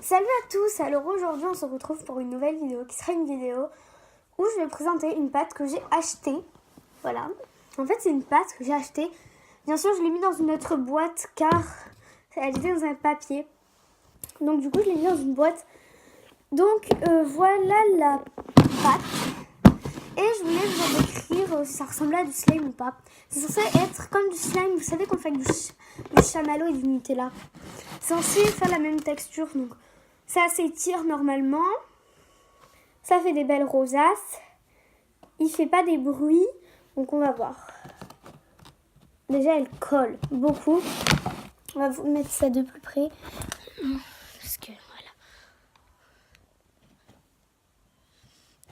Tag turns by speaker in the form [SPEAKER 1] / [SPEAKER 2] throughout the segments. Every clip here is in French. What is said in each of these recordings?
[SPEAKER 1] Salut à tous, alors aujourd'hui on se retrouve pour une nouvelle vidéo qui sera une vidéo où je vais présenter une pâte que j'ai achetée. Voilà, en fait c'est une pâte que j'ai achetée. Bien sûr je l'ai mis dans une autre boîte car elle était dans un papier. Donc du coup je l'ai mis dans une boîte. Donc voilà la pâte. Et je voulais vous décrire si ça ressemblait à du slime ou pas. C'est censé être comme du slime, vous savez qu'on fait avec du chamallow et du Nutella. C'est censé faire la même texture, donc ça s'étire normalement. Ça fait des belles rosaces. Il fait pas des bruits, donc on va voir. Déjà elle colle beaucoup. On va vous mettre ça de plus près. Parce que voilà.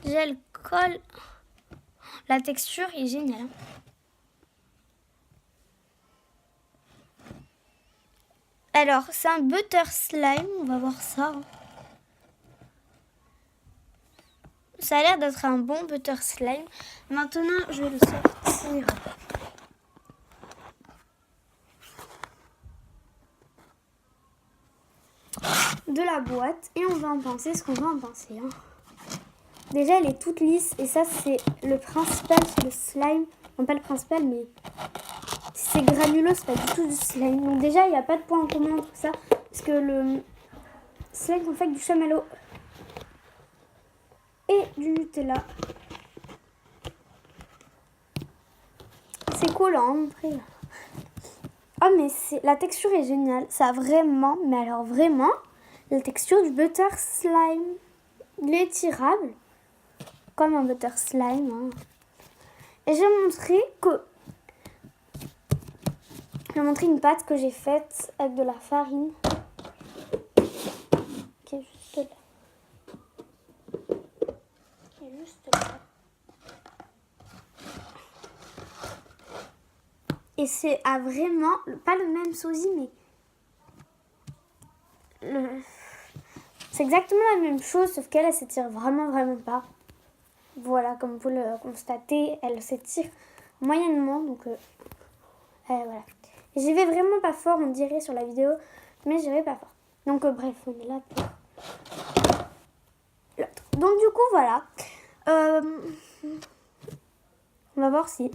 [SPEAKER 1] Déjà elle colle. La texture est géniale. Alors, c'est un butter slime, on va voir ça. Ça a l'air d'être un bon butter slime. Maintenant, je vais le sortir de la boîte et on va en penser ce qu'on va en penser. Déjà, elle est toute lisse et ça, c'est le principal sur le slime. Non, pas le principal, mais c'est granuleux, c'est pas du tout du slime. Donc déjà, il n'y a pas de point en commun entre ça. Parce que le slime qu'on fait avec du chamallow et du Nutella. C'est collant. Après. Ah, mais la texture est géniale. Ça a vraiment, mais alors vraiment, la texture du butter slime. Il est étirable. Comme un butter slime. Et j'ai montré une pâte que j'ai faite avec de la farine. Qui est juste là. Et c'est vraiment, pas le même sosie, mais c'est exactement la même chose, sauf qu'elle s'étire vraiment pas. Voilà, comme vous le constatez, elle s'étire moyennement, donc voilà. J'y vais vraiment pas fort, on dirait sur la vidéo, mais j'y vais pas fort. Donc bref, on est là pour l'autre. Donc du coup, voilà. On va voir si...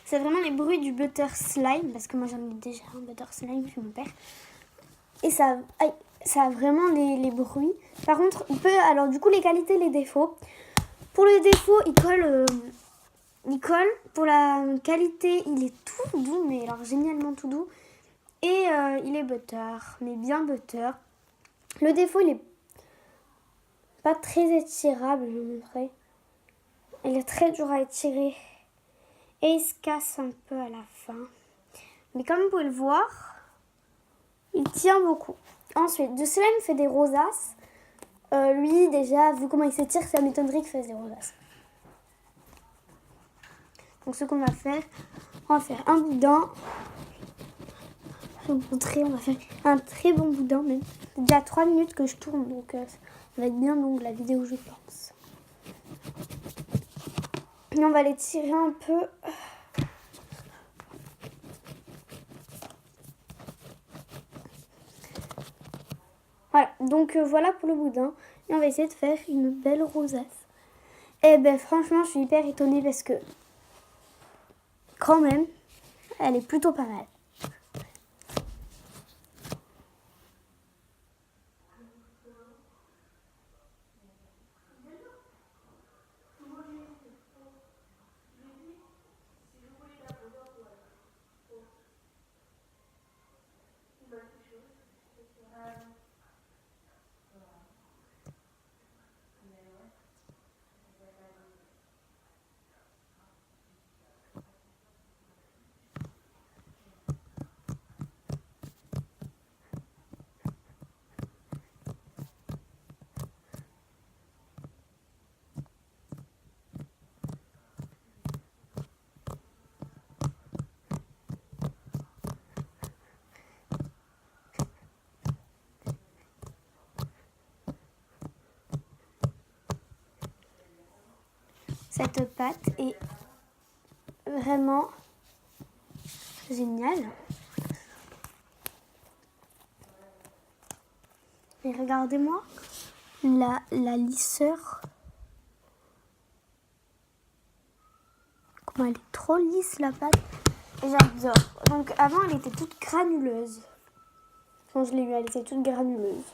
[SPEAKER 1] C'est vraiment les bruits du butter slime, parce que moi j'en ai déjà un butter slime chez mon père. Et ça a vraiment les bruits. Par contre, alors du coup les qualités, les défauts. Pour les défauts, il colle. Pour la qualité, il est tout doux, mais alors génialement tout doux. Et il est butter, mais bien butter. Le défaut, il est pas très étirable, je vous montrerai. Il est très dur à étirer. Et il se casse un peu à la fin. Mais comme vous pouvez le voir, il tient beaucoup. Ensuite, du slime fait des rosaces. Lui, déjà, vu comment il s'étire, ça m'étonnerait qu'il fasse des rosaces. Donc, ce qu'on va faire, on va faire un boudin. Je vais vous montrer, on va faire un très bon boudin même. C'est déjà 3 minutes que je tourne, donc ça va être bien longue la vidéo, je pense. Et on va l'étirer un peu. Voilà, donc voilà pour le boudin. Et on va essayer de faire une belle rosace. Et ben franchement, je suis hyper étonnée parce que quand même, elle est plutôt pas mal. Cette pâte est vraiment génial. Et regardez-moi la lisseur. Comment elle est trop lisse la pâte. Et j'adore. Donc avant elle était toute granuleuse. Quand je l'ai eu, elle était toute granuleuse.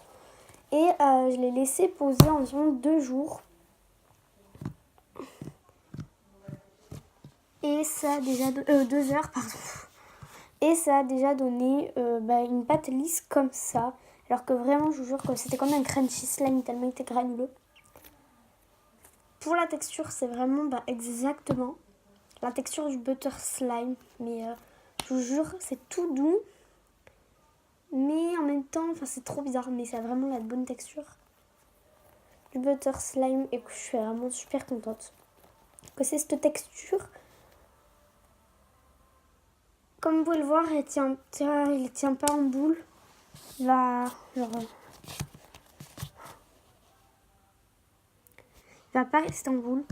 [SPEAKER 1] Et je l'ai laissée poser environ 2 jours. Et ça a déjà 2 heures, pardon. Et ça a déjà donné une pâte lisse comme ça. Alors que vraiment, je vous jure que c'était comme un crunchy slime tellement il était granuleux. Pour la texture, c'est vraiment exactement la texture du butter slime. Mais je vous jure, c'est tout doux. Mais en même temps, c'est trop bizarre. Mais ça a vraiment la bonne texture du butter slime. Et que je suis vraiment super contente que c'est cette texture. Comme vous pouvez le voir, il tient pas en boule. Là, il va pas rester en boule.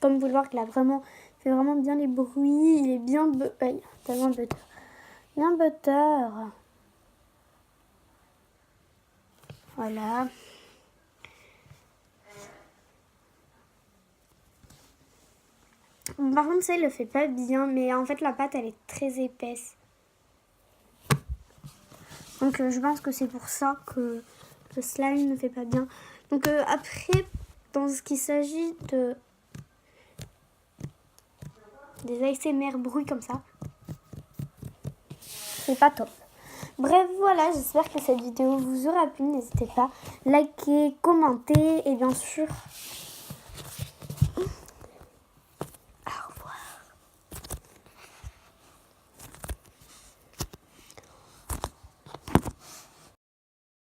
[SPEAKER 1] Comme vous pouvez le voir, il fait vraiment bien les bruits. Il est bien tellement butter. Bien butter. Voilà. Par contre, ça, il le fait pas bien. Mais en fait, la pâte, elle est très épaisse. Donc, je pense que c'est pour ça que le slime ne fait pas bien. Donc, après, dans ce qu'il s'agit des ASMR bruits comme ça, c'est pas top. Bref, voilà, j'espère que cette vidéo vous aura plu. N'hésitez pas à liker, commenter et bien sûr